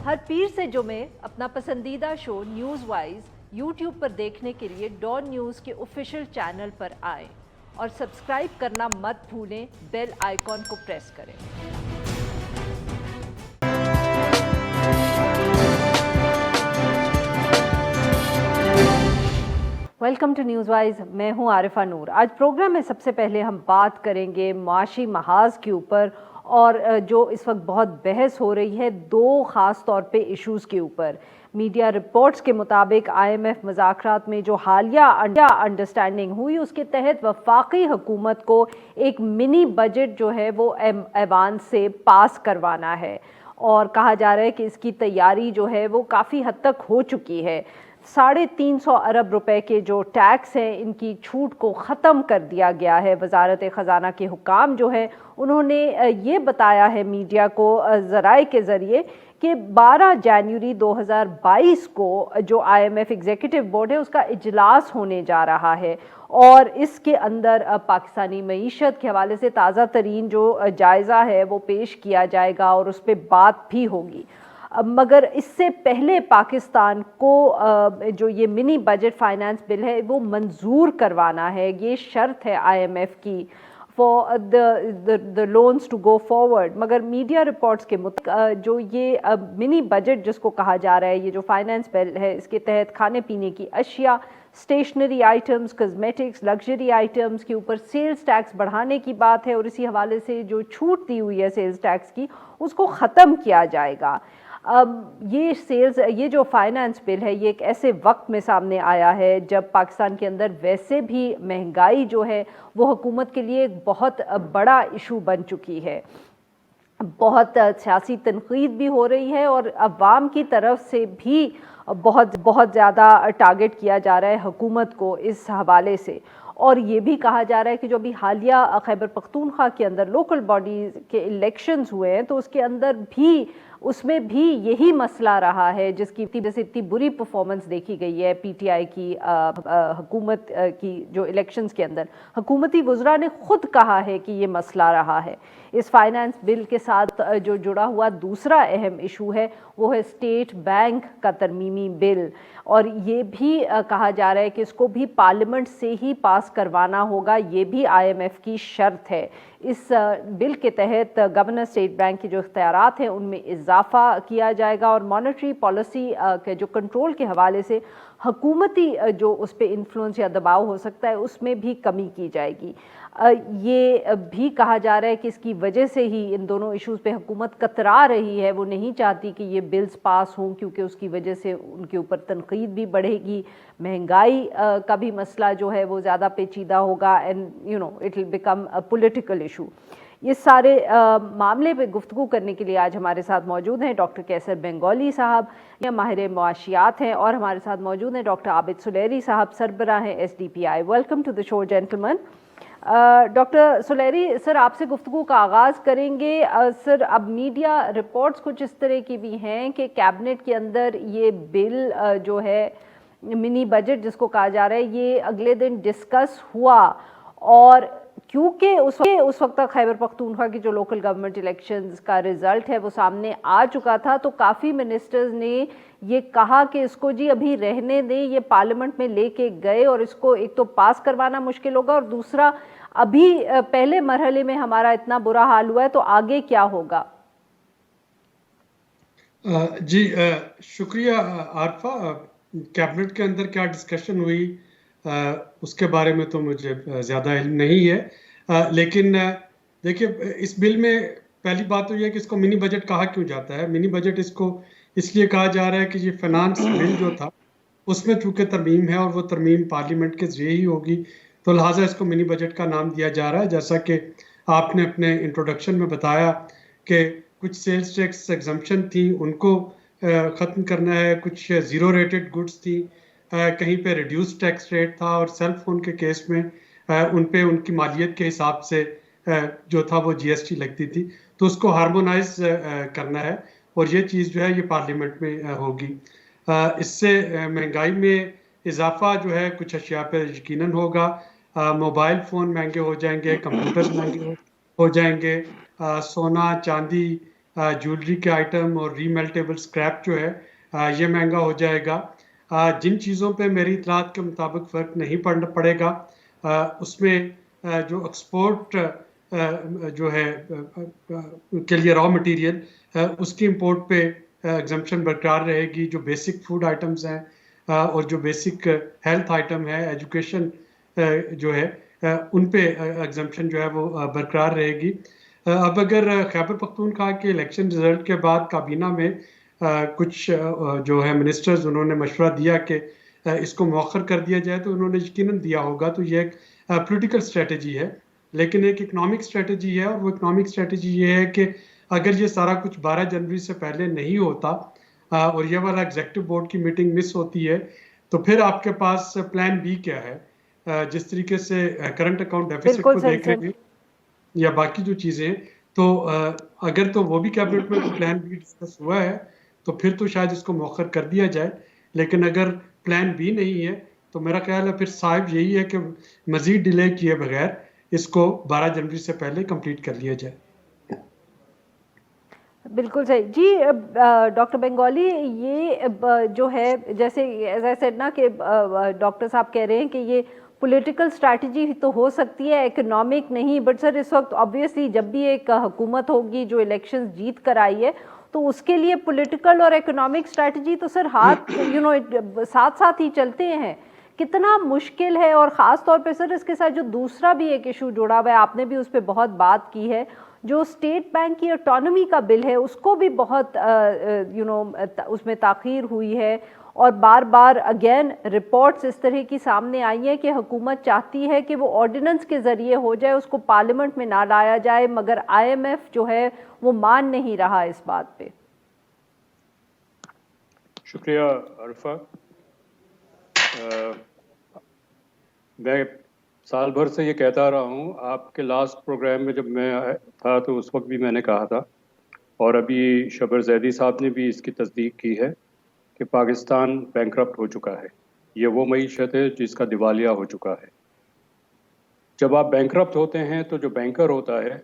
हर पीर से जुमे अपना पसंदीदा शो न्यूज़ वाइज यूट्यूब पर देखने के लिए डॉन न्यूज़ के ऑफिशियल चैनल पर आएं और सब्सक्राइब करना मत भूलें, बेल आइकॉन को प्रेस करें। वेलकम टू न्यूज़ वाइज, मैं हूं आरिफा नूर। आज प्रोग्राम में सबसे पहले हम बात करेंगे माशी महाज के ऊपर और जो इस वक्त बहुत बहस हो रही है दो ख़ास तौर पे इश्यूज़ के ऊपर। मीडिया रिपोर्ट्स के मुताबिक IMF मुज़ाकरात में जो हालिया अंडरस्टैंडिंग हुई उसके तहत वफाकी हुकूमत को एक मिनी बजट जो है वो ऐवान से पास करवाना है और कहा जा रहा है कि इसकी तैयारी जो है वो काफ़ी हद तक हो चुकी है। 350 अरब रुपए के जो टैक्स हैं इनकी छूट को ख़त्म कर दिया गया है। वज़ारत ख़जाना के हुकाम जो है उन्होंने ये बताया है मीडिया को ज़राए के ज़रिए कि 12 जनवरी 2022 को जो IMF एग्जीक्यूटिव बोर्ड है उसका इजलास होने जा रहा है और इसके अंदर पाकिस्तानी मईशत के हवाले से ताज़ा तरीन जो जायज़ा है वो पेश किया जाएगा और उस पर बात भी होगी। मगर इससे पहले पाकिस्तान को जो ये मिनी बजट फाइनेंस बिल है वो मंजूर करवाना है, ये शर्त है IMF की for the loans to go forward. मगर मीडिया रिपोर्ट्स के मुताबिक जो ये मिनी बजट जिसको कहा जा रहा है, ये जो फाइनेंस बिल है, इसके तहत खाने पीने की अशिया, stationery items, cosmetics, luxury items के ऊपर सेल्स टैक्स बढ़ाने की बात है और इसी हवाले से जो छूट दी हुई है सेल्स टैक्स की उसको ख़त्म किया जाएगा। ये जो फाइनेंस बिल है ये एक ऐसे वक्त में सामने आया है जब पाकिस्तान के अंदर वैसे भी महंगाई जो है वो हुकूमत के लिए एक बहुत बड़ा इशू बन चुकी है। बहुत सियासी तनकीद भी हो रही है और अवाम की तरफ से भी बहुत ज़्यादा टारगेट किया जा रहा है हुकूमत को इस हवाले से। और ये भी कहा जा रहा है कि जो अभी हालिया खैबर पख्तूनख्वा के अंदर लोकल बॉडीज़ के इलेक्शंस हुए हैं तो उसमें भी यही मसला रहा है जिसकी वजह से इतनी बुरी परफॉर्मेंस देखी गई है PTI की हुकूमत की जो इलेक्शंस के अंदर। हुकूमती वज़रा ने खुद कहा है कि ये मसला रहा है। इस फाइनेंस बिल के साथ जो जुड़ा हुआ दूसरा अहम इशू है वो है स्टेट बैंक का तरमीमी बिल और ये भी कहा जा रहा है कि इसको भी पार्लियामेंट से ही पास करवाना होगा, ये भी IMF की शर्त है। इस बिल के तहत गवर्नर स्टेट बैंक के जो इख्तियारात हैं उनमें इजाफा किया जाएगा और मॉनेटरी पॉलिसी के जो कंट्रोल के हवाले से हुकूमती जो उस पर इन्फ्लुएंस या दबाव हो सकता है उसमें भी कमी की जाएगी। ये भी कहा जा रहा है कि इसकी वजह से ही इन दोनों इश्यूज़ पे हुकूमत कतरा रही है, वो नहीं चाहती कि ये बिल्स पास हों क्योंकि उसकी वजह से उनके ऊपर तनकीद भी बढ़ेगी, महंगाई का भी मसला जो है वो ज़्यादा पेचीदा होगा and it will become a political issue. ये सारे मामले पे गुफ्तगू करने के लिए आज हमारे साथ मौजूद हैं डॉक्टर कैसर बेंगोली साहब, या माहिर मुआशियात हैं, और हमारे साथ मौजूद हैं डॉक्टर आबिद सुलेरी साहब, सरबराह हैं SDPI। Welcome to the show gentleman. Doctor Suleri sir, आपसे गुफ्तगू का आगाज़ करेंगे। सर, अब मीडिया रिपोर्ट्स कुछ इस तरह की भी हैं कि कैबिनेट के अंदर ये बिल जो है मिनी बजट जिसको कहा जा रहा है ये अगले दिन डिस्कस हुआ और क्योंकि उस वक्त तक खैबर पख्तूनख्वा की जो लोकल गवर्नमेंट इलेक्शंस का रिज़ल्ट है वो सामने आ चुका था तो काफ़ी मिनिस्टर्स ने ये कहा कि इसको जी अभी रहने दें, ये पार्लियामेंट में लेके गए और इसको एक तो पास करवाना मुश्किल होगा और दूसरा अभी पहले मरहले में हमारा इतना बुरा हाल हुआ है तो आगे क्या होगा। जी शुक्रिया आरफा। कैबिनेट के अंदर क्या डिस्कशन हुई उसके बारे में तो मुझे ज़्यादा इल्म नहीं है, लेकिन देखिए इस बिल में पहली बात तो यह है कि इसको मिनी बजट कहा क्यों जाता है। मिनी बजट इसको इसलिए कहा जा रहा है कि ये फाइनेंस बिल जो था उसमें चूँकि तरमीम है और वो तरमीम पार्लियामेंट के ज़रिए ही होगी तो लिहाजा इसको मिनी बजट का नाम दिया जा रहा है। जैसा कि आपने अपने इंट्रोडक्शन में बताया कि कुछ सेल्स टैक्स एग्जम्पशन थी उनको ख़त्म करना है, कुछ ज़ीरो रेटेड गुड्स थी, कहीं पे रिड्यूस टैक्स रेट था और सेल फोन के केस में उन पे उनकी मालियत के हिसाब से जो था वो GST लगती थी तो उसको हार्मोनाइज करना है और ये चीज़ जो है ये पार्लियामेंट में होगी। इससे महंगाई में इजाफा जो है कुछ अशिया पे यकीनन होगा। मोबाइल फ़ोन महंगे हो जाएंगे, कंप्यूटर्स महंगे हो जाएंगे, सोना चांदी ज्वेलरी के आइटम और रीमेल्टेबल स्क्रैप जो है ये महंगा हो जाएगा। जिन चीज़ों पे मेरी इतलात के मुताबिक फ़र्क नहीं पड़ेगा उसमें जो एक्सपोर्ट जो है के लिए रॉ मटेरियल उसकी इंपोर्ट पे एग्जम्पशन बरकरार रहेगी। जो बेसिक फूड आइटम्स हैं और जो बेसिक हेल्थ आइटम है, एजुकेशन जो है उन पे एग्जम्पशन जो है वो बरकरार रहेगी। अब अगर खैबर पख्तूनख्वा के इलेक्शन रिजल्ट के बाद काबीना में कुछ जो है मिनिस्टर्स उन्होंने मशवरा दिया कि इसको मौखर कर दिया जाए, तो उन्होंने यकीनन दिया होगा, तो ये एक पॉलिटिकल स्ट्रेटजी है। लेकिन एक इकोनॉमिक स्ट्रेटजी है, और वो इकोनॉमिक स्ट्रेटजी ये है कि अगर ये सारा कुछ 12 जनवरी से पहले नहीं होता और ये वाला एग्जीक्यूटिव बोर्ड की मीटिंग मिस होती है, तो फिर आपके पास प्लान बी क्या है? जिस तरीके से करंट अकाउंट डेफिसिट को देख रहे हैं या बाकी जो चीज़ें, तो अगर तो वो भी कैबिनेट में प्लान बी डिस्कस हुआ है तो फिर तो शायद इसको मौखर कर दिया जाए। लेकिन अगर प्लान बी नहीं है तो मेरा ख्याल है फिर साहब यही है कि मजीद डिले किए बगैर इसको 12 जनवरी से पहले कंप्लीट कर लिया जाए। बिल्कुल सही जी। डॉक्टर बेंगोली, ये जो है जैसे एज आई सेड ना कि डॉक्टर साहब कह रहे हैं कि ये पॉलिटिकल स्ट्रैटेजी तो हो सकती है, इकोनॉमिक नहीं। बट सर इस वक्त ऑब्वियसली जब भी एक हुकूमत होगी जो इलेक्शंस जीत कर आई है, तो उसके लिए पॉलिटिकल और इकोनॉमिक स्ट्रैटेजी तो सर हाथ साथ साथ ही चलते हैं। कितना मुश्किल है, और ख़ास तौर पे सर इसके साथ जो दूसरा भी एक इशू जुड़ा हुआ है, आपने भी उस पर बहुत बात की है, जो स्टेट बैंक की ऑटोनॉमी का बिल है उसको भी बहुत उसमें ताख़ीर हुई है। और बार बार अगेन रिपोर्ट्स इस तरह की सामने आई हैं कि हुकूमत चाहती है कि वो ऑर्डिनेंस के ज़रिए हो जाए, उसको पार्लियामेंट में ना लाया जाए, मगर IMF जो है वो मान नहीं रहा इस बात पे। शुक्रिया अरफा। मैं साल भर से ये कहता रहा हूँ, आपके लास्ट प्रोग्राम में जब मैं था तो उस वक्त भी मैंने कहा था, और अभी शबर जैदी साहब ने भी इसकी तस्दीक की है कि पाकिस्तान बैंकरप्ट हो चुका है। ये वो मईशत है जिसका दिवालिया हो चुका है। जब आप बैंकरप्ट होते हैं तो जो बैंकर होता है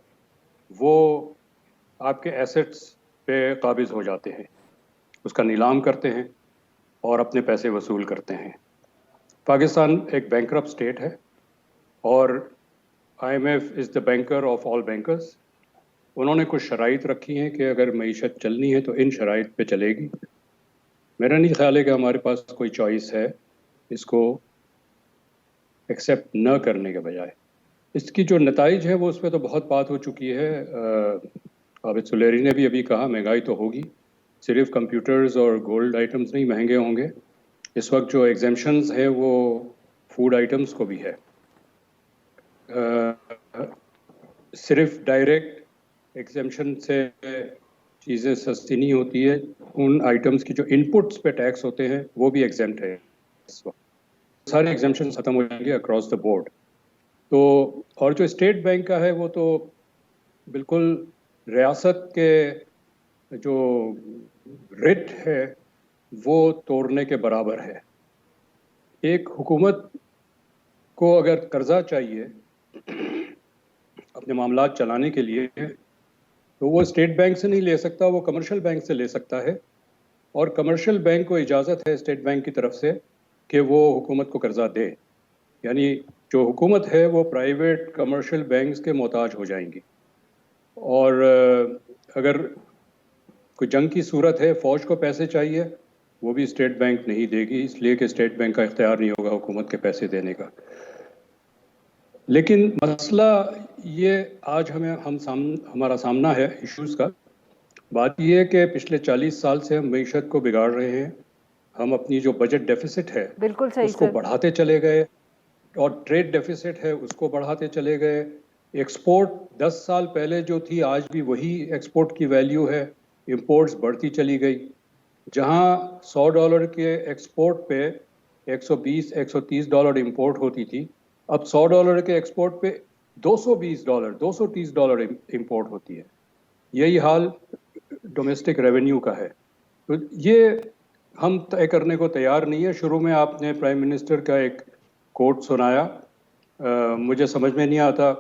वो आपके एसेट्स पे काबिज हो जाते हैं, उसका नीलाम करते हैं और अपने पैसे वसूल करते हैं। पाकिस्तान एक बैंकरप्ट स्टेट है और IMF is the banker of all bankers. उन्होंने कुछ शराइत रखी हैं कि अगर मईशत चलनी है तो इन शराइत पे चलेगी। मेरा नहीं ख्याल है कि हमारे पास कोई चॉइस है इसको एक्सेप्ट न करने के बजाय। इसकी जो नताइज है वो उस पर तो बहुत बात हो चुकी है। आबिद सुलेरी ने भी अभी कहा महंगाई तो होगी, सिर्फ कंप्यूटर्स और गोल्ड आइटम्स नहीं महंगे होंगे। इस वक्त जो एग्जेम्पशंस है वो फूड आइटम्स को भी है। सिर्फ डायरेक्ट एग्जेम्पशन से चीज़ें सस्ती नहीं होती है, उन आइटम्स की जो इनपुट्स पे टैक्स होते हैं वो भी एग्जेम्प्ट है इस वक्त। सारे एग्जेम्पशन ख़त्म हो जाएंगे अक्रॉस द बोर्ड। तो और जो स्टेट बैंक का है वो तो बिल्कुल रियासत के जो रिट है वो तोड़ने के बराबर है। एक हुकूमत को अगर कर्जा चाहिए अपने मामलात चलाने के लिए तो वो स्टेट बैंक से नहीं ले सकता, वो कमर्शियल बैंक से ले सकता है। और कमर्शियल बैंक को इजाज़त है स्टेट बैंक की तरफ से कि वो हुकूमत को कर्जा दे। यानी जो हुकूमत है वो प्राइवेट कमर्शियल बैंक्स के मोहताज हो जाएंगी। और अगर कोई जंग की सूरत है, फ़ौज को पैसे चाहिए, वो भी स्टेट बैंक नहीं देगी, इसलिए कि स्टेट बैंक का इख्तियार नहीं होगा हुकूमत के पैसे देने का। लेकिन मसला ये आज हमारा सामना है इश्यूज़ का। बात ये है कि पिछले 40 साल से हम मईशत को बिगाड़ रहे हैं। हम अपनी जो बजट डेफिसिट है बिल्कुल सही उसको सर। बढ़ाते चले गए, और ट्रेड डेफिसिट है उसको बढ़ाते चले गए। एक्सपोर्ट 10 साल पहले जो थी आज भी वही एक्सपोर्ट की वैल्यू है, इंपोर्ट्स बढ़ती चली गई। जहां $100 के एक्सपोर्ट पे 120-130 डॉलर इंपोर्ट होती थी, अब $100 के एक्सपोर्ट पे $220 $230 इंपोर्ट होती है। यही हाल डोमेस्टिक रेवेन्यू का है। तो ये हम तय करने को तैयार नहीं है। शुरू में आपने प्राइम मिनिस्टर का एक कोट सुनाया, मुझे समझ में नहीं आता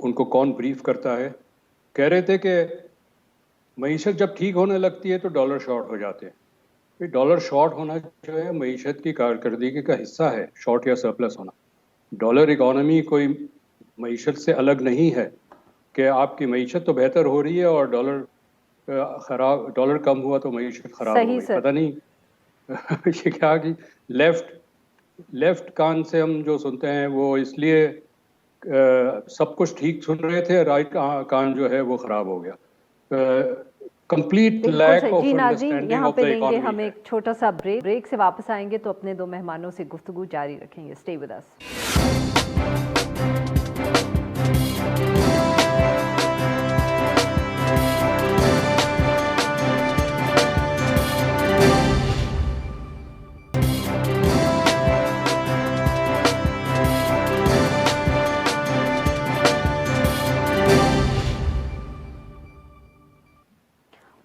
उनको कौन ब्रीफ करता है। कह रहे थे कि معیشت جب ٹھیک ہونے لگتی ہے تو ڈالر شارٹ ہو جاتے ہیں. ڈالر شارٹ ہونا جو ہے معیشت کی کارکردگی کا حصہ ہے, شارٹ یا سرپلس ہونا. ڈالر اکانومی کوئی معیشت سے الگ نہیں ہے کہ آپ کی معیشت تو بہتر ہو رہی ہے اور ڈالر کم ہوا تو معیشت خراب ہو صحیح گئی. سر. پتہ نہیں یہ کیا کہ لیفٹ کان سے ہم جو سنتے ہیں وہ اس لیے سب کچھ ٹھیک سن رہے تھے, رائٹ کان جو ہے وہ خراب ہو گیا. کمپلیٹ بالکل لیک صحیح. آف جی ناظرین, انڈرسٹینڈنگ یہاں آف پہ دا لیں گے اکانومی ہم ہے. ایک چھوٹا سا بریک سے واپس آئیں گے تو اپنے دو مہمانوں سے گفتگو جاری رکھیں گے. Stay with us.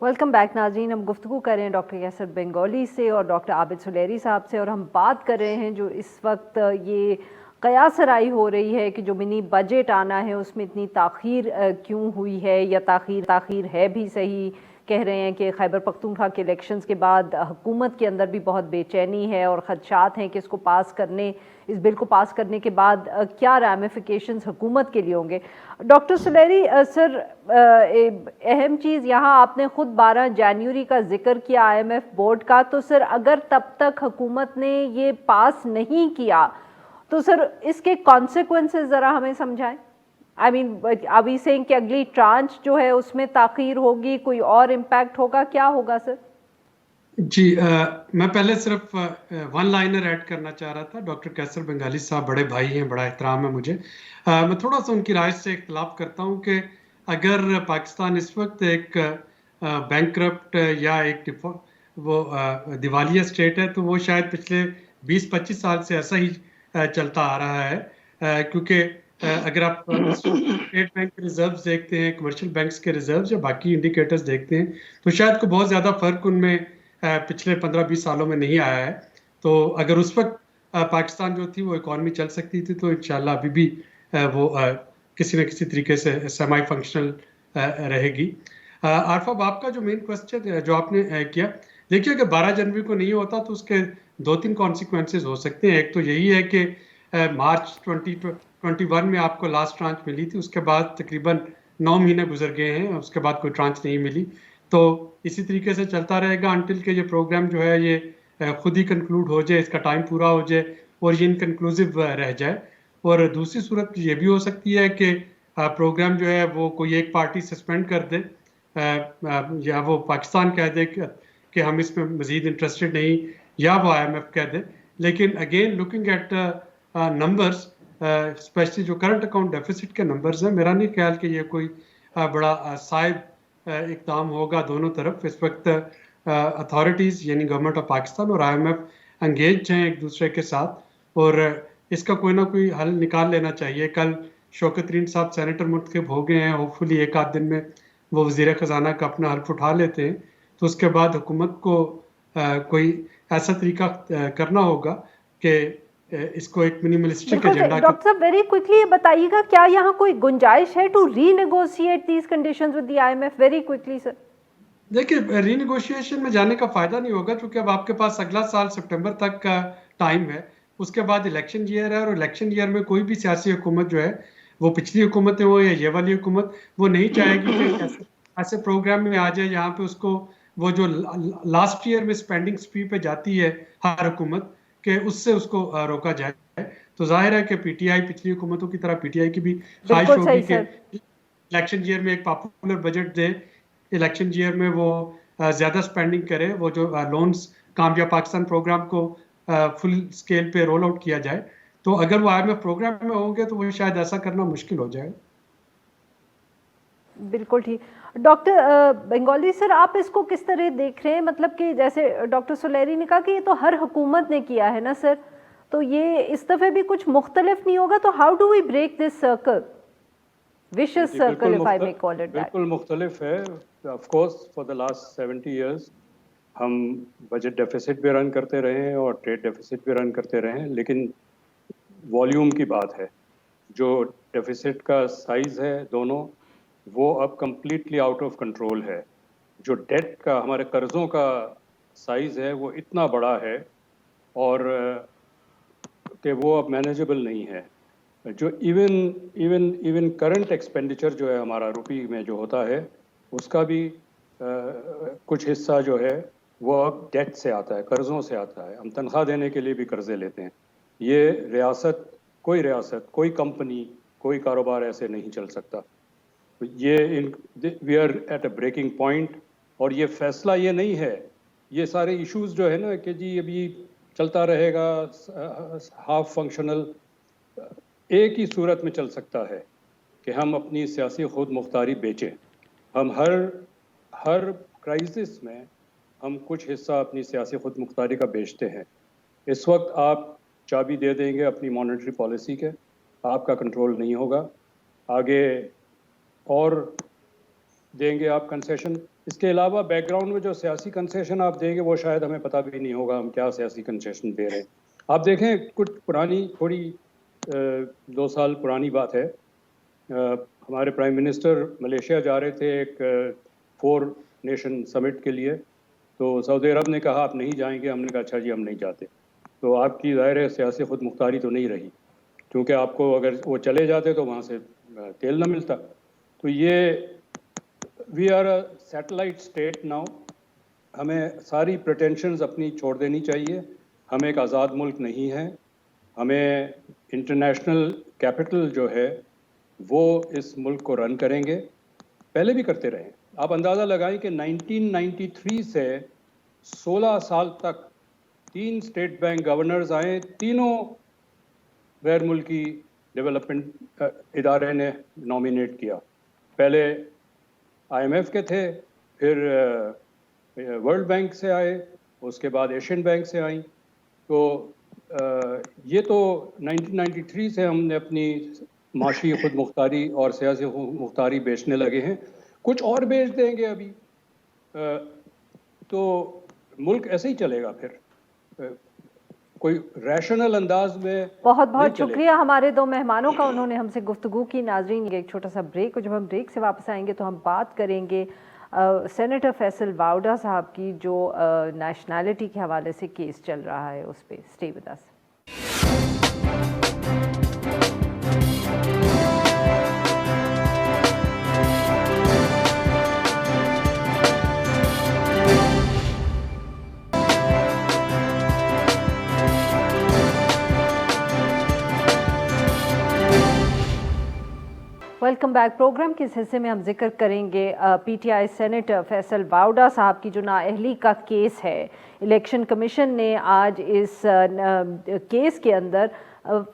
Welcome back ناظرین. ہم گفتگو کر رہے ہیں ڈاکٹر یاسر بنگالی سے اور ڈاکٹر عابد سلیری صاحب سے, اور ہم بات کر رہے ہیں جو اس وقت یہ قیاس آرائی ہو رہی ہے کہ جو منی بجٹ آنا ہے اس میں اتنی تاخیر کیوں ہوئی ہے, یا تاخیر ہے بھی صحیح. کہہ رہے ہیں کہ خیبر پختونخوا کے الیکشنز کے بعد حکومت کے اندر بھی بہت بے چینی ہے اور خدشات ہیں کہ اس بل کو پاس کرنے کے بعد کیا ریمیفیکیشنز حکومت کے لیے ہوں گے. ڈاکٹر سلیری سر, اہم چیز یہاں آپ نے خود 12 جنوری کا ذکر کیا آئی ایم ایف بورڈ کا, تو سر اگر تب تک حکومت نے یہ پاس نہیں کیا تو سر اس کے کانسیکوینسز ذرا ہمیں سمجھائیں. آئی مین ابھی سے کہ اگلی ٹرانچ جو ہے اس میں تاخیر ہوگی, کوئی اور امپیکٹ ہوگا, کیا ہوگا سر؟ جی میں پہلے صرف ون لائنر ایڈ کرنا چاہ رہا تھا. ڈاکٹر کیسر بنگالی صاحب بڑے بھائی ہیں, بڑا احترام ہے مجھے. میں تھوڑا سا ان کی رائے سے اختلاف کرتا ہوں کہ اگر پاکستان اس وقت ایک بینکرپٹ یا ایک وہ دیوالیہ اسٹیٹ ہے تو وہ شاید پچھلے 20-25 سال سے ایسا ہی چلتا آ رہا ہے. کیونکہ اگر آپ اسٹیٹ بینک کے ریزروز دیکھتے ہیں, کمرشل بینکس کے ریزروز یا باقی انڈیکیٹرز دیکھتے ہیں تو شاید کوئی بہت زیادہ فرق ان میں پچھلے 15-20 سالوں میں نہیں آیا ہے. تو اگر اس وقت پاکستان جو تھی وہ اکانومی چل سکتی تھی تو انشاءاللہ ابھی بھی وہ کسی نہ کسی طریقے سے سیمی فنکشنل رہے گی. عارفہ, آپ کا جو مین کوسچن جو آپ نے کیا, دیکھیے اگر 12 جنوری کو نہیں ہوتا تو اس کے 2-3 کانسیکوینسز ہو سکتے ہیں. ایک تو یہی ہے کہ مارچ 2021 میں آپ کو لاسٹ ٹرانچ ملی تھی, اس کے بعد تقریباً 9 مہینے گزر گئے ہیں, اس کے بعد کوئی ٹرانچ نہیں ملی. تو اسی طریقے سے چلتا رہے گا انٹل کہ یہ پروگرام جو ہے یہ خود ہی کنکلوڈ ہو جائے, اس کا ٹائم پورا ہو جائے اور یہ انکنکلوزیو رہ جائے. اور دوسری صورت یہ بھی ہو سکتی ہے کہ پروگرام جو ہے وہ کوئی ایک پارٹی سسپینڈ کر دے, یا وہ پاکستان کہہ دے کہ ہم اس میں مزید انٹرسٹڈ نہیں, یا وہ آئی ایم ایف کہہ دے. لیکن again looking at numbers, especially جو کرنٹ اکاؤنٹ ڈیفیسٹ کے نمبرز ہیں, میرا نہیں خیال کہ یہ کوئی بڑا صائب اقدام ہوگا دونوں طرف. اس وقت اتھارٹیز یعنی گورنمنٹ آف پاکستان اور آئی ایم ایف انگیج ہیں ایک دوسرے کے ساتھ, اور اس کا کوئی نہ کوئی حل نکال لینا چاہیے. کل شوکت ترین صاحب سینیٹر منتخب ہو گئے ہیں, ہوپ فلی ایک آدھ دن میں وہ وزیر خزانہ کا اپنا حلف اٹھا لیتے ہیں, تو اس کے بعد حکومت کو کوئی ایسا طریقہ کرنا ہوگا کہ اس کو ایک منیملسٹک ایجنڈا. ڈاکٹر صاحب ویری کوئکلی یہ بتائیے گا, کیا یہاں کوئی گنجائش ہے to renegotiate these conditions with the I M F? Very quickly sir. دیکھیے ری نیگوشیشن میں جانے کا فائدہ نہیں ہوگا, کیونکہ اب آپ کے پاس اگلا سال سپٹمبر تک کا ٹائم ہے, اس کے بعد الیکشن ایئر ہے, اور الیکشن ایئر میں کوئی بھی سیاسی حکومت جو ہے, وہ پچھلی حکومتیں ہو یا یہ والی حکومت, وہ نہیں چاہے گی کہ ایسے پروگرام میں آ جائے یہاں پہ اس کو وہ جو لاسٹ ایئر میں اسپینڈنگ اسپری پہ جاتی ہے ہر حکومت, کہ اس سے اس کو روکا جائے. تو ظاہر ہے کہ پی ٹی آئی پچھلی حکومتوں کی طرح پی ٹی آئی کی بھی خواہش ہوگی کہ الیکشن ایئر میں ایک پاپولر بجٹ دے, الیکشن ایئر میں وہ زیادہ سپینڈنگ کرے, وہ جو لونز کامیاب پاکستان پروگرام کو فل سکیل پہ رول آؤٹ کیا جائے. تو اگر وہ آئی ایم ایف پروگرام میں ہوں گے تو وہ شاید ایسا کرنا مشکل ہو جائے. بالکل ٹھیک. ڈاکٹر بنگالی سر, آپ اس کو کس طرح دیکھ رہے ہیں؟ مطلب کہ جیسے ڈاکٹر سلیری نے کہا کہ یہ تو ہر حکومت نے کیا ہے نا سر, تو یہ اس دفعہ بھی کچھ مختلف نہیں ہوگا, تو how do we break this circle, vicious circle if I may call it that؟ بالکل مختلف ہے. Of course for the last 70 years ہم بجٹ ڈیفیسٹ بھی رن کرتے رہے ہیں اور ٹریڈ ڈیفیسٹ بھی رن کرتے رہے ہیں, لیکن والیوم کی بات ہے. جو ڈیفیسٹ کا سائز ہے دونوں, وہ اب کمپلیٹلی آؤٹ آف کنٹرول ہے. جو ڈیٹ کا ہمارے قرضوں کا سائز ہے وہ اتنا بڑا ہے اور کہ وہ اب مینیجبل نہیں ہے. جو ایون کرنٹ ایکسپینڈیچر جو ہے ہمارا روپی میں جو ہوتا ہے اس کا بھی کچھ حصہ جو ہے وہ اب ڈیٹ سے آتا ہے, قرضوں سے آتا ہے. ہم تنخواہ دینے کے لیے بھی قرضے لیتے ہیں. یہ ریاست, کوئی کمپنی, کوئی کاروبار ایسے نہیں چل سکتا. یہ we are at a breaking point. اور یہ فیصلہ یہ نہیں ہے, یہ سارے ایشوز جو ہے نا کہ جی ابھی چلتا رہے گا ہاف فنکشنل, ایک ہی صورت میں چل سکتا ہے کہ ہم اپنی سیاسی خود مختاری بیچیں. ہم ہر کرائسس میں ہم کچھ حصہ اپنی سیاسی خود مختاری کا بیچتے ہیں. اس وقت آپ چابی دے دیں گے اپنی مانیٹری پالیسی کے, آپ کا کنٹرول نہیں ہوگا. آگے اور دیں گے آپ کنسیشن. اس کے علاوہ بیک گراؤنڈ میں جو سیاسی کنسیشن آپ دیں گے وہ شاید ہمیں پتہ بھی نہیں ہوگا ہم کیا سیاسی کنسیشن دے رہے ہیں. آپ دیکھیں کچھ پرانی, تھوڑی 2 سال پرانی بات ہے, ہمارے پرائم منسٹر ملیشیا جا رہے تھے ایک 4 نیشن سمٹ کے لیے. تو سعودی عرب نے کہا آپ نہیں جائیں گے. ہم نے کہا اچھا جی ہم نہیں جاتے. تو آپ کی ظاہر ہے سیاسی خود مختاری تو نہیں رہی, کیونکہ آپ کو اگر وہ چلے جاتے تو وہاں سے تیل نہ ملتا. تو یہ we are a satellite state now. ہمیں ساری پریٹینشنز اپنی چھوڑ دینی چاہیے. ہم ایک آزاد ملک نہیں ہیں. ہمیں انٹرنیشنل کیپٹل جو ہے وہ اس ملک کو رن کریں گے, پہلے بھی کرتے رہے. آپ اندازہ لگائیں کہ 1993 سے 16 سال تک 3 اسٹیٹ بینک گورنرز آئے, تینوں غیر ملکی ڈیولپمنٹ ادارے نے نامینیٹ کیا. پہلے IMF کے تھے, پھر ورلڈ بینک سے آئے, اس کے بعد ایشین بینک سے آئیں. تو یہ تو 1993 سے ہم نے اپنی معاشی خود مختاری اور سیاسی خود مختاری بیچنے لگے ہیں. کچھ اور بیچ دیں گے ابھی تو ملک ایسے ہی چلے گا. پھر کوئی ریشنل انداز میں بہت بہت شکریہ ہمارے 2 مہمانوں کا, انہوں نے ہم سے گفتگو کی. ناظرین ایک چھوٹا سا بریک, اور جب ہم بریک سے واپس آئیں گے تو ہم بات کریں گے سینیٹر فیصل واؤڈا صاحب کی جو نیشنلٹی کے حوالے سے کیس چل رہا ہے اس پہ. Stay with us. Welcome back. Programme کے اس حصے میں ہم ذکر کریں گے PTI سینیٹر فیصل واؤڈا صاحب کی جو نااہلی کا کیس ہے. الیکشن کمیشن نے آج اس کیس کے اندر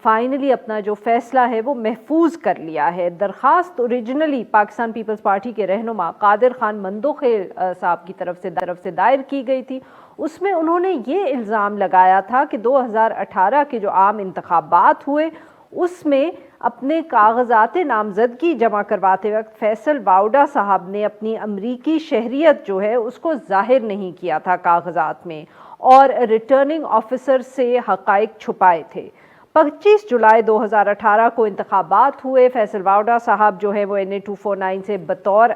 فائنلی اپنا جو فیصلہ ہے وہ محفوظ کر لیا ہے. درخواست اوریجنلی پاکستان پیپلز پارٹی کے رہنما قادر خان مندوخیل صاحب کی طرف سے دائر کی گئی تھی. اس میں انہوں نے یہ الزام لگایا تھا کہ 2018 کے جو عام انتخابات ہوئے اس میں اپنے کاغذات نامزدگی جمع کرواتے وقت فیصل واؤڈا صاحب نے اپنی امریکی شہریت جو ہے اس کو ظاہر نہیں کیا تھا کاغذات میں, اور ریٹرننگ آفیسر سے حقائق چھپائے تھے. 25 جولائی 2018 کو انتخابات ہوئے. فیصل واؤڈا صاحب جو ہے وہ NA 249 سے بطور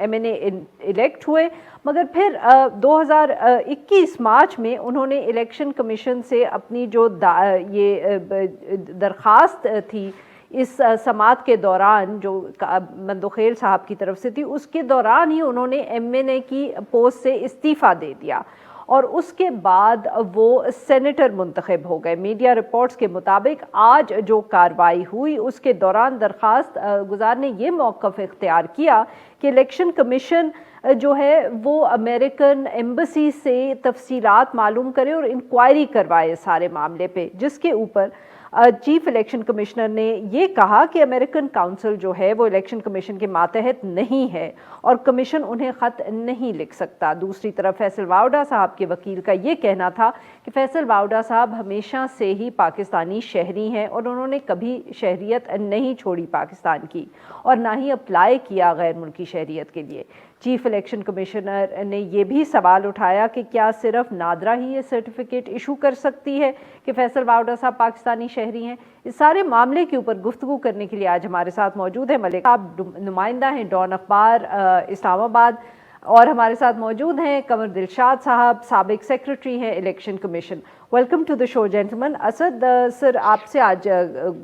MNA الیکٹ ہوئے, مگر پھر 2021 مارچ میں انہوں نے الیکشن کمیشن سے اپنی جو یہ درخواست تھی اس سماعت کے دوران جو مندوخیل صاحب کی طرف سے تھی, اس کے دوران ہی انہوں نے MNA کی پوسٹ سے استعفیٰ دے دیا, اور اس کے بعد وہ سینیٹر منتخب ہو گئے. میڈیا رپورٹس کے مطابق آج جو کارروائی ہوئی اس کے دوران درخواست گزار نے یہ موقف اختیار کیا کہ الیکشن کمیشن جو ہے وہ امریکن ایمبیسی سے تفصیلات معلوم کرے اور انکوائری کروائے سارے معاملے پہ, جس کے اوپر چیف الیکشن کمشنر نے یہ کہا کہ امریکن کاؤنسل جو ہے وہ الیکشن کمیشن کے ماتحت نہیں ہے اور کمیشن انہیں خط نہیں لکھ سکتا. دوسری طرف فیصل واؤڈا صاحب کے وکیل کا یہ کہنا تھا کہ فیصل واؤڈا صاحب ہمیشہ سے ہی پاکستانی شہری ہیں اور انہوں نے کبھی شہریت نہیں چھوڑی پاکستان کی, اور نہ ہی اپلائی کیا غیر ملکی شہریت کے لیے. چیف الیکشن کمشنر نے یہ بھی سوال اٹھایا کہ کیا صرف نادرا ہی یہ سرٹیفکیٹ ایشو کر سکتی ہے کہ فیصل واؤڈا صاحب پاکستانی شہری ہیں. اس سارے معاملے کے اوپر گفتگو کرنے کے لیے آج ہمارے ساتھ موجود ہے ملک صاحب, نمائندہ ہیں ڈان اخبار اسلام آباد. اور ہمارے ساتھ موجود ہیں قمر دلشاد صاحب، سابق سیکرٹری ہیں election commission. Welcome to the show gentleman. Asad sir, آپ سے آج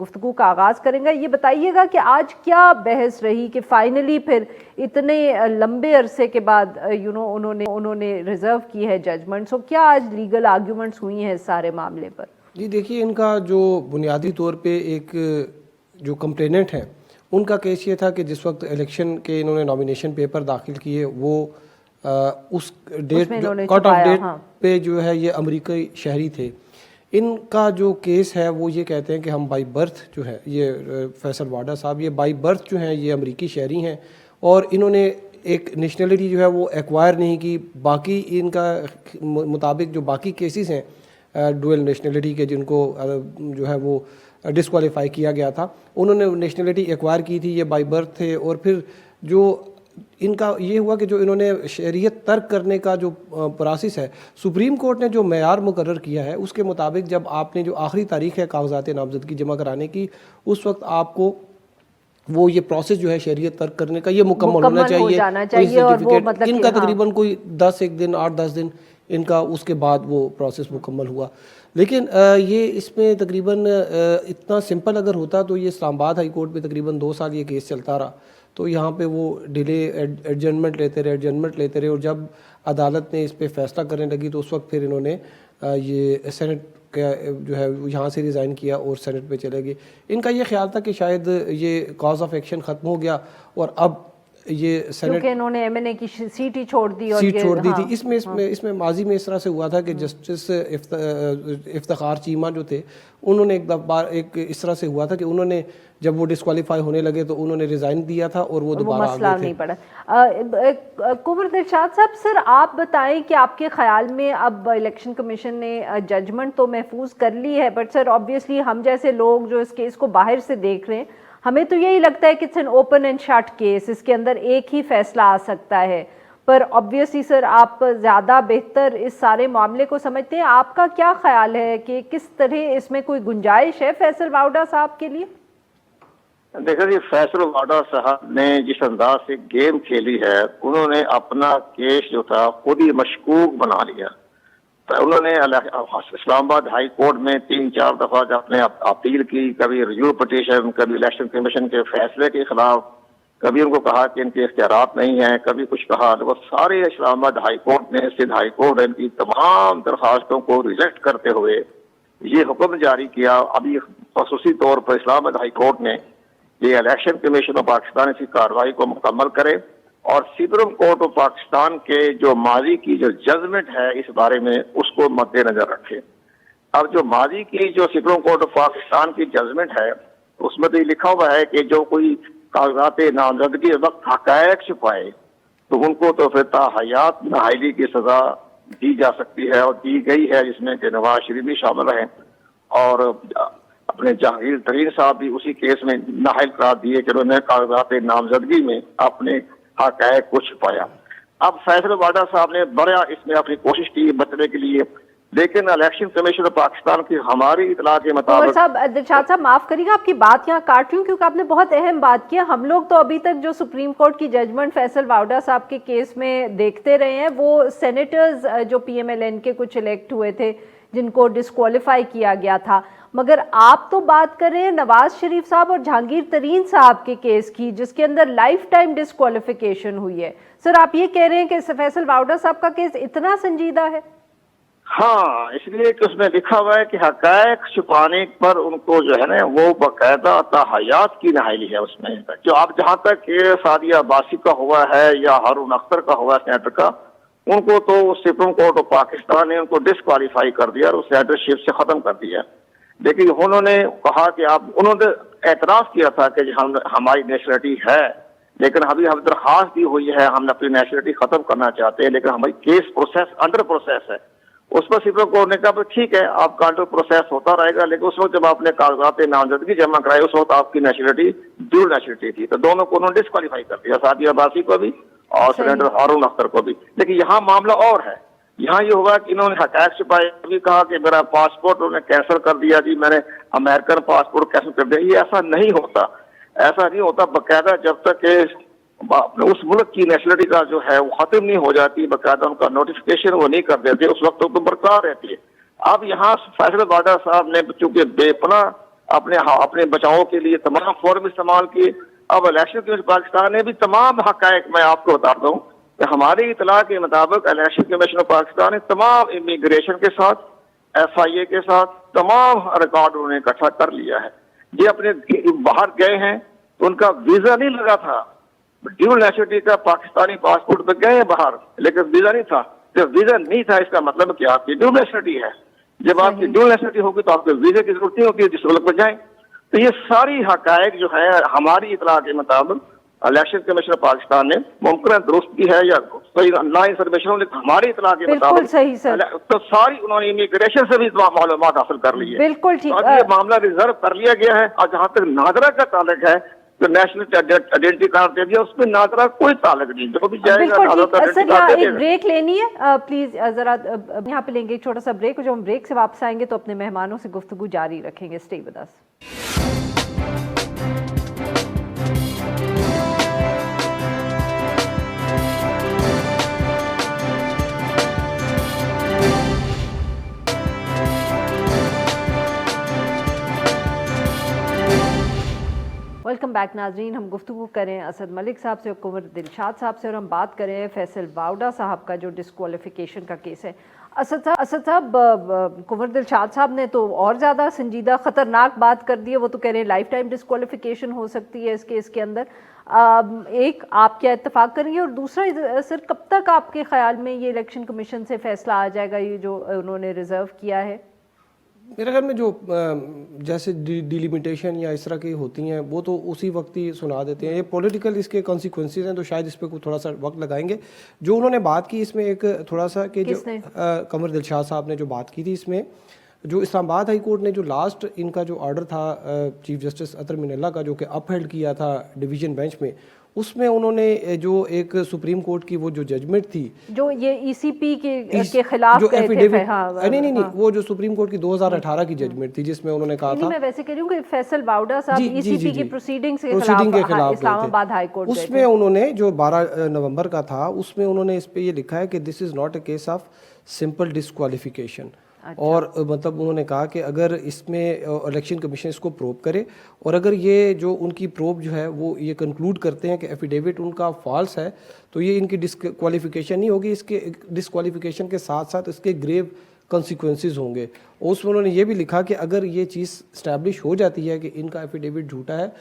گفتگو کا آغاز کریں گا. یہ بتائیے گا کہ آج کیا بحث رہی کہ فائنلی پھر اتنے لمبے عرصے کے بعد انہوں نے ریزرو کی ہے ججمنٹ. سو کیا آج لیگل آرگیومنٹس ہوئی ہیں اس سارے معاملے پر؟ جی دیکھیے، ان کا جو بنیادی طور پہ ایک جو کمپلیننٹ ہیں ان کا کیس یہ تھا کہ جس وقت الیکشن کے انہوں نے نامینیشن پیپر داخل کیے وہ اس ڈیٹ کٹ آف ڈیٹ پہ جو ہے یہ امریکی شہری تھے. ان کا جو کیس ہے وہ یہ کہتے ہیں کہ ہم بائی برتھ جو ہے، یہ فیصل واڈا صاحب یہ بائی برتھ جو ہیں یہ امریکی شہری ہیں اور انہوں نے ایک نیشنلٹی جو ہے وہ ایکوائر نہیں کی. باقی ان کا مطابق جو باقی کیسز ہیں ڈوئل نیشنلٹی کے جن کو جو ہے وہ ڈسکوالیفائی کیا گیا تھا، انہوں نے نیشنلٹی ایکوائر کی تھی، یہ بائی برتھ تھے. اور پھر جو ان کا یہ ہوا کہ جو انہوں نے شہریت ترک کرنے کا جو پروسیس ہے، سپریم کورٹ نے جو معیار مقرر کیا ہے اس کے مطابق جب آپ نے جو آخری تاریخ ہے کاغذات نامزدگی جمع کرانے کی، اس وقت آپ کو وہ یہ پروسیس جو ہے شہریت ترک کرنے کا یہ مکمل ہونا چاہیے. اور وہ ان کا تقریباً کوئی 10 دن 8-10 دن ان کا اس کے بعد وہ پروسیس مکمل ہوا. لیکن یہ اس میں تقریباً اتنا سمپل اگر ہوتا تو یہ اسلام آباد ہائی کورٹ میں تقریباً 2 سال یہ کیس چلتا رہا. تو یہاں پہ وہ ڈیلے ایڈجنمنٹ لیتے رہے اور جب عدالت نے اس پہ فیصلہ کرنے لگی تو اس وقت پھر انہوں نے یہ سینٹ کا جو ہے یہاں سے ریزائن کیا اور سینٹ پہ چلے گئے. ان کا یہ خیال تھا کہ شاید یہ کاز آف ایکشن ختم ہو گیا اور اب یہ سینٹ انہوں نے ایم این اے کی سیٹ ہی چھوڑ دی تھی. اس میں ماضی میں اس طرح سے ہوا تھا کہ جسٹس افتخار چیمہ جو تھے انہوں نے ایک اس طرح سے ہوا تھا کہ انہوں نے جب وہ ڈسکوالیفائی ہونے لگے تو انہوں نے ریزائن دیا تھا اور وہ دوبارہ مسئلہ نہیں پڑا. قمر دلشاد صاحب، سر آپ بتائیں کہ آپ کے خیال میں اب الیکشن کمیشن نے ججمنٹ تو محفوظ کر لی ہے، بٹ سر آبویسلی ہم جیسے لوگ جو اس کیس کو باہر سے دیکھ رہے ہیں ہمیں تو یہی لگتا ہے کہ it's an open and shut case, اس کے اندر ایک ہی فیصلہ آ سکتا ہے. پر آبویسلی سر آپ زیادہ بہتر اس سارے معاملے کو سمجھتے ہیں. آپ کا کیا خیال ہے کہ کس طرح اس میں کوئی گنجائش ہے فیصل واڈا صاحب کے لیے؟ دیکھیں جی، فیصل واڈا صاحب نے جس انداز سے گیم کھیلی ہے، انہوں نے اپنا کیس جو تھا خود ہی مشکوک بنا لیا. انہوں نے اسلام آباد ہائی کورٹ میں 3-4 دفعہ جب نے اپیل کی، کبھی ریویو پٹیشن، کبھی الیکشن کمیشن کے فیصلے کے خلاف، کبھی ان کو کہا کہ ان کے اختیارات نہیں ہیں، کبھی کچھ کہا. وہ سارے اسلام آباد ہائی کورٹ نے، سندھ ہائی کورٹ نے ان کی تمام درخواستوں کو ریجیکٹ کرتے ہوئے یہ حکم جاری کیا. ابھی خصوصی طور پر اسلام آباد ہائی کورٹ نے یہ الیکشن کمیشن آف پاکستان اس کی کارروائی کو مکمل کرے اور سپریم کورٹ آف پاکستان کے جو ماضی کی جو ججمنٹ ہے اس بارے میں اس کو مد نظر رکھے. اب جو ماضی کی جو سپریم کورٹ آف پاکستان کی ججمنٹ ہے اس میں تو یہ لکھا ہوا ہے کہ جو کوئی کاغذات نامزدگی وقت حقائق چھپائے تو ان کو تو پھر تا حیات نااہلی کی سزا دی جا سکتی ہے اور دی گئی ہے، جس میں کہ نواز شریف بھی شامل ہیں اور اپنے جہانگیر ترین صاحب بھی اسی کیس میں نااہل قرار دیے کہ انہوں نے کاغذات نامزدگی میں اپنے حقائق کو چھپایا. اب فیصل واڈا صاحب نے بڑا اس میں اپنی کوشش کی بچنے کے لیے، لیکن الیکشن کمیشن آف پاکستان کی ہماری اطلاع کے مطابق دلشاد صاحب معاف کریے گا آپ کی بات یہاں کاٹ رہی ہوں کیونکہ آپ نے بہت اہم بات کیا. ہم لوگ تو ابھی تک جو سپریم کورٹ کی ججمنٹ فیصل واڈا صاحب کے کیس میں دیکھتے رہے ہیں وہ سینیٹرز جو پی ایم ایل این کے کچھ الیکٹ ہوئے تھے جن کو ڈسکوالیفائی کیا گیا تھا، مگر آپ تو بات کر رہے ہیں نواز شریف صاحب اور جہانگیر ترین صاحب کے کیس کی جس کے اندر لائف ٹائم ڈسکوالیفیکیشن ہوئی ہے. سر آپ یہ کہہ رہے ہیں کہ فیصل واڈا صاحب کا کیس اتنا سنجیدہ ہے؟ ہاں، اس لیے کہ اس میں لکھا ہوا ہے کہ حقائق چھپانے پر ان کو جو ہے نا وہ باقاعدہ تا حیات کی نااہلی ہے. اس میں جو اب جہاں تک کہ سعدیہ عباسی کا ہوا ہے یا ہارون اختر کا ہوا سینیٹر کا، ان کو تو سپریم کورٹ آف پاکستان نے ان کو ڈسکوالیفائی کر دیا اور اس سینیٹرشپ سے ختم کر دیا. لیکن انہوں نے کہا کہ انہوں نے اعتراف کیا تھا کہ ہماری نیشنلٹی ہے لیکن ابھی ہم درخواست دی ہوئی ہے، ہم اپنی نیشنلٹی ختم کرنا چاہتے ہیں لیکن ہماری کیس پروسیس انڈر پروسیس ہے. اس پر سپریم کورٹ نے کہا ٹھیک ہے آپ کا انڈر پروسیس ہوتا رہے گا، لیکن اس وقت جب آپ نے کاغذات نامزدگی جمع کرائے اس وقت آپ کی نیشنلٹی ڈیول نیشنلٹی تھی، تو دونوں کو انہوں نے ڈسکوالیفائی کر دیا، سعدیہ عباسی کو بھی اور سینیٹر ہارون اختر کو بھی. لیکن یہاں معاملہ اور ہے. یہاں یہ ہوگا کہ انہوں نے حقائق چھپائے، بھی کہا کہ میرا پاسپورٹ انہوں نے کینسل کر دیا، جی میں نے امریکن پاسپورٹ کینسل کر دیا. یہ ایسا نہیں ہوتا، ایسا نہیں ہوتا. باقاعدہ جب تک کہ उस मुल्क की नेशनलिटी का जो है वो खत्म नहीं हो जाती, बाकायदा उनका नोटिफिकेशन वो नहीं कर देते, उस वक्त तो बरकरार रहती है। अब यहाँ फैसल बाडा साहब ने चूंकि बेपनाह अपने बचाव के लिए तमाम फॉर्म इस्तेमाल किए। अब इलेक्शन कमीशन पाकिस्तान ने भी तमाम हकायक मैं आपको बताता हूँ कि हमारी इतला के मुताबिक इलेक्शन कमीशन पाकिस्तान ने तमाम इमिग्रेशन के साथ, FIA के साथ तमाम रिकॉर्ड उन्होंने इकट्ठा कर लिया है। ये अपने बाहर गए हैं तो उनका वीजा नहीं लगा था, ड्यूल नेशनलिटी का पाकिस्तानी पासपोर्ट पे गए हैं बाहर, लेकिन वीजा नहीं था। जब वीजा नहीं था इसका मतलब कि आपकी ड्यूल नेशनलिटी है। जब आपकी ड्यूल नेशनलिटी होगी तो आपको वीजे की जरूरत नहीं होगी जिस मुल्क पर जाएं। तो ये सारी हकायक जो है हमारी इतला के मुताबिक इलेक्शन कमीशन पाकिस्तान ने मुमकिन दुरुस्त की है या सही ना इंफॉर्मेशन, लेकिन हमारी इतला के मुताबिक सही सर, तो सारी उन्होंने इमिग्रेशन से भी मालूमात हासिल कर ली है। बिल्कुल ठीक। अब ये मामला रिजर्व कर लिया गया है। और जहाँ तक नादरा का ताल्लुक है तो नेशनल आइडेंटिटी कार्ड दे दिया, उसमें नादरा कोई ताल्लुक नहीं, जो भी जाएगा नादरा का सर, आइडेंटिटी यहाँ कार्ड दे एक देगा। ब्रेक लेनी है प्लीज, जरा यहाँ पे लेंगे एक छोटा सा ब्रेक। जब हम ब्रेक से वापस आएंगे तो अपने मेहमानों से गुफ्तगू जारी रखेंगे। Stay with us. Welcome back नाजरीन। हम गुफ्तगू करें असद मलिक साहब से और कुंवर दिलशाद साहब से, और हम बात करें फैसल बावड़ा साहब का जो डिस्क्वालिफिकेशन का केस है। असद साहब, कुंवर दिलशाद साहब ने तो और ज़्यादा संजीदा ख़तरनाक बात कर दी है। वो तो कह रहे हैं लाइफ टाइम डिस्क्वालिफिकेशन हो सकती है इस केस के अंदर। एक, आप क्या इत्तेफाक करेंगे? और दूसरा सर, कब तक आपके ख्याल में ये इलेक्शन कमीशन से फैसला आ जाएगा, ये जो उन्होंने रिज़र्व किया है? मेरे ख्याल में जो जैसे डिलिमिटेशन या इस तरह की होती हैं वो तो उसी वक्त ही सुना देते हैं। ये पॉलिटिकल इसके कॉन्सिक्वेंसेस हैं, तो शायद इस पर थोड़ा सा वक्त लगाएंगे। जो उन्होंने बात की इसमें एक थोड़ा सा कि जो कुंवर दिलशाद साहब ने जो बात की थी, इसमें जो इस्लामाबाद हाई कोर्ट ने जो लास्ट इनका जो ऑर्डर था चीफ जस्टिस अतर मिनल्ला का, जो कि अपहेल्ड किया था डिवीज़न बेंच में, उसमें उन्होंने जो एक सुप्रीम कोर्ट की वो जो जजमेंट थी, जो ये ECP के खिलाफ गए थे, हाँ, नहीं, वो जो सुप्रीम कोर्ट की 2018 की जजमेंट थी जिसमें उन्होंने कहा था, मैं वैसे कह रही हूँ कि फैसल बावड़ा साहब ECP की प्रोसीडिंग्स के खिलाफ इस्लामाबाद हाई कोर्ट, उसमें उन्होंने जो 12 नवंबर का था उसमें उन्होंने इस पे ये लिखा है कि this is not a case of simple disqualification. और मतलब उन्होंने कहा कि अगर इसमें इलेक्शन कमीशन इसको प्रोब करे और अगर ये जो उनकी प्रोब जो है वो ये कंक्लूड करते हैं कि एफिडेविट उनका फॉल्स है, तो ये इनकी डिस्क्वालिफिकेशन नहीं होगी, इसके डिस्क्वालिफिकेशन के साथ साथ इसके ग्रेव कॉन्सिक्वेंसेस होंगे। और उसमें उन्होंने ये भी लिखा कि अगर ये चीज़ स्टैब्लिश हो जाती है कि इनका एफिडेविट झूठा है,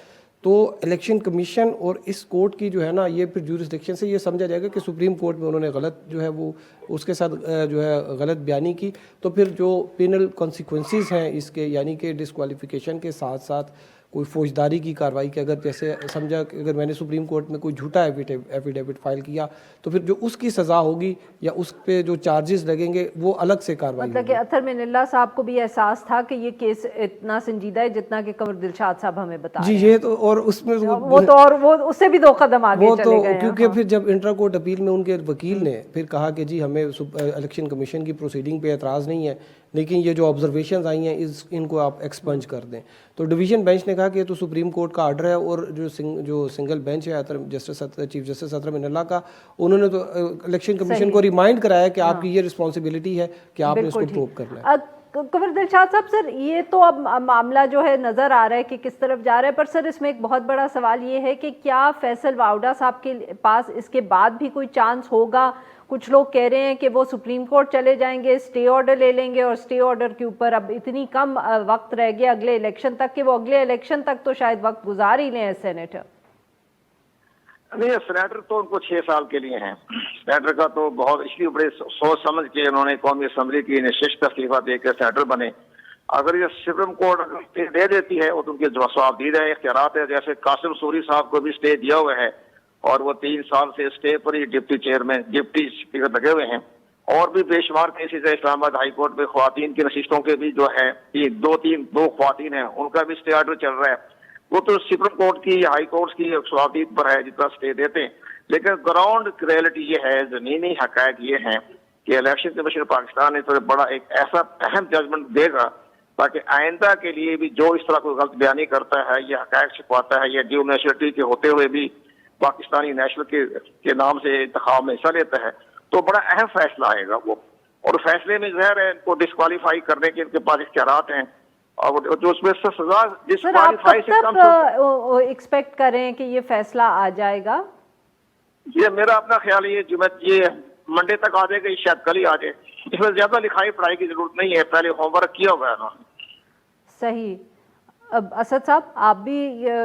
तो इलेक्शन कमीशन और इस कोर्ट की जो है ना, ये फिर ज्यूरिसडिक्शन से ये समझा जाएगा कि सुप्रीम कोर्ट में उन्होंने गलत जो है वो उसके साथ जो है गलत बयानी की, तो फिर जो पेनल कॉन्सिक्वेंसेस हैं इसके, यानी कि डिस्क्वालिफिकेशन के साथ साथ कोई फौजदारी की कार्रवाई की, अगर जैसे समझा कि अगर मैंने सुप्रीम कोर्ट में कोई झूठा एफिडेविट फाइल किया तो फिर जो उसकी सज़ा होगी या उस पे जो चार्जेस लगेंगे वो अलग से कार्रवाई। मतलब कि अतर मिनल्ला साहब को भी एहसास था कि ये केस इतना संजीदा है जितना कि कुंवर दिलशाद साहब हमें बता जी, ये तो, और उसमें वो उससे भी 2 कदम आगे चले गए, क्योंकि फिर जब इंट्रा कोर्ट अपील में उनके वकील ने फिर कहा कि जी हमें इलेक्शन कमीशन की प्रोसीडिंग पे एतराज़ नहीं है, लेकिन ये जो ऑब्जर्वेशंस आई हैं इनको आप एक्सपंज कर दें। तो डिवीज़न बेंच ने कहा कि ये तो सुप्रीम कोर्ट का आर्डर है, और जो सिंगल बेंच है चीफ जस्टिस अतर मिनल्ला का, उन्होंने तो इलेक्शन कमीशन को रिमाइंड कराया कि आपकी ये रिस्पॉन्सिबिलिटी है कि आपने इसको प्रूव करना है। कुंवर दिलशाद साहब, सर ये तो अब मामला जो है नज़र आ रहा है कि किस तरफ जा रहा है, पर सर इसमें एक बहुत बड़ा सवाल ये है कि क्या फैसल बावड़ा साहब के पास इसके बाद भी कोई चांस होगा? कुछ लोग कह रहे हैं कि वो सुप्रीम कोर्ट चले जाएंगे, स्टे ऑर्डर ले लेंगे, और स्टे ऑर्डर के ऊपर अब इतनी कम वक्त रह गया अगले इलेक्शन तक कि वो अगले इलेक्शन तक तो शायद वक्त गुजार ही लें सेनेटर। नहीं, सेनेटर तो उनको 6 साल के लिए हैं। सेनेटर का तो बहुत इसलिए बड़े सोच समझ के उन्होंने कौमी असम्बली की निशिस्त इस्तीफा देकर सेनेटर बने। अगर ये सुप्रीम कोर्ट स्टे दे देती है और उनके जवाबदीद है, इख्तियारात है, जैसे कासिम सूरी साहब को भी स्टे दिया हुआ है और वो 3 साल से स्टे पर ही डिप्टी चेयरमैन, डिप्टी स्पीकर लगे हुए हैं, और भी बेशुमार केसेस है इस्लामाबाद हाई कोर्ट में ख्वातीन की नशिस्तों के भी जो है, ये 2 ख्वातीन हैं, उनका भी स्टे ऑर्डर चल रहा है। वो तो सुप्रीम कोर्ट की, हाई कोर्ट की स्वाधीन पर है जितना स्टे देते हैं, लेकिन ग्राउंड रियलिटी ये है, जमीनी हकायक ये है कि इलेक्शन कमीशन पाकिस्तान ने तो बड़ा एक ऐसा अहम जजमेंट देगा ताकि आइंदा के लिए भी जो इस तरह को गलत बयानी करता है, ये हकायक छुपाता है, ये ड्यू नेशनलिटी के होते हुए भी पाकिस्तानी नेशनल के नाम से इंतखाब में हिस्सा लेता है, तो बड़ा अहम फैसला आएगा वो, और फैसले में ज़ाहिर है इनको डिस्क्वालीफाई करने के इनके पास इख्तियारात हैं, और जो उसमें से सजा सर आप डिस्क्वालीफाई से कब कम से तक एक्सपेक्ट कर रहे हैं कि ये फैसला आ जाएगा? ये मेरा अपना ख्याल है ये मंडे तक आ जाएगा, शायद कल ही आ जाए। इसमें ज्यादा लिखाई पढ़ाई की जरूरत नहीं है, पहले होमवर्क किया हुआ है ना। सही। अब असद साहब आप भी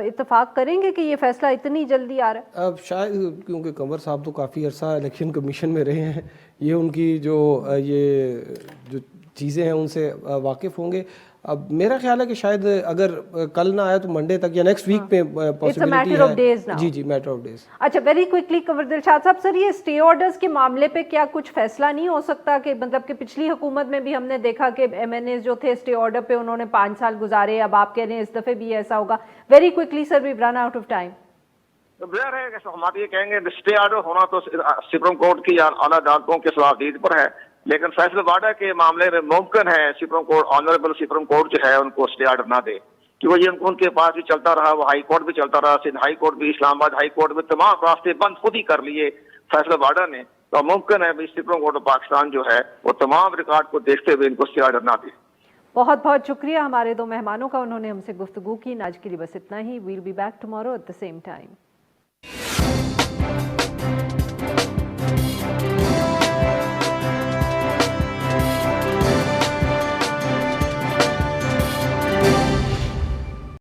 इत्तेफाक करेंगे कि ये फैसला इतनी जल्दी आ रहा है? अब शायद क्योंकि कंवर साहब तो काफ़ी अरसा इलेक्शन कमीशन में रहे हैं, ये उनकी जो चीज़ें हैं उनसे वाकिफ़ होंगे। अब मेरा ख्याल है कि शायद अगर कल ना आया तो मंडे तक या नेक्स्ट वीक में possibility matter of days now. जी मैटर ऑफ डेज। अच्छा, वेरी क्विकली कंवर दिलशाद साहब, सर ये स्टे ऑर्डर्स के मामले पे क्या कुछ फैसला नहीं हो सकता? कि मतलब कि पिछली हुकूमत में भी हमने देखा कि MNAs जो थे स्टे ऑर्डर पे उन्होंने 5 साल गुजारे, अब आप कह रहे हैं इस दफे भी ऐसा होगा। Very quickly sir, we run out of time. तो ज़ाहिर है कि हम ये कहेंगे स्टे ऑर्डर होना तो सुप्रीम कोर्ट की या आला अदालतों के सलाहदीद पर है, लेकिन फैसला वाडा के मामले में मुमकिन है supreme court, honourable supreme court जो है उनको स्टे ऑर्डर ना दे, क्योंकि ये उनके पास भी चलता रहा, वो हाई कोर्ट भी चलता रहा, सिंध हाई कोर्ट भी, इस्लामाबाद हाई कोर्ट भी, तमाम रास्ते बंद खुद ही कर लिए फैसला वाडा ने। तो मुमकिन है भाई सुप्रीम कोर्ट ऑफ पाकिस्तान जो है वो तमाम रिकॉर्ड को देखते हुए इनको स्टे ऑर्डर ना दे। बहुत बहुत शुक्रिया हमारे 2 मेहमानों का, उन्होंने हमसे गुफ्तगू की। आज के लिए बस इतना ही। We'll be back tomorrow at the same time.